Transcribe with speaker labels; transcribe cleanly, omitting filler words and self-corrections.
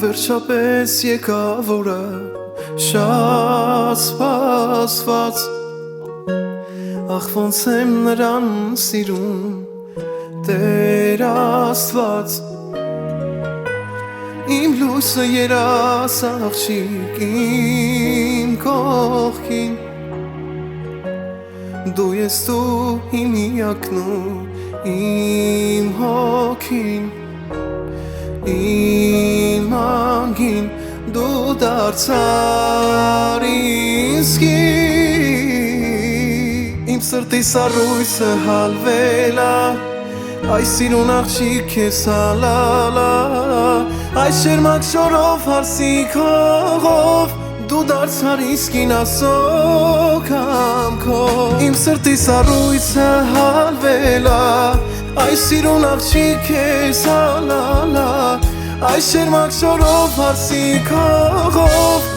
Speaker 1: Վերջապես եկավ օրը շատ սպասված Ախ ոնց եմ նրան սիրում Տեր Աստված Իմ լույսը երաս աղջիկ իմ կողքին Դու ես դու իմ միակն ու իմ հոգին Իմ անգին դու դարձար ինձ կին Իմ սրտի սառույցը հալվել է Այս սիրուն աղջիկ ես հալալա Այս շերմակ շորով հարսիկ հողով Դու դարձար ինձ կին ասո կամքով Իմ սրտի սառույցը հալվել է Այս սիրուն աղջիկ ես հալալա Այս շերմակ շորով հարսիկ հողով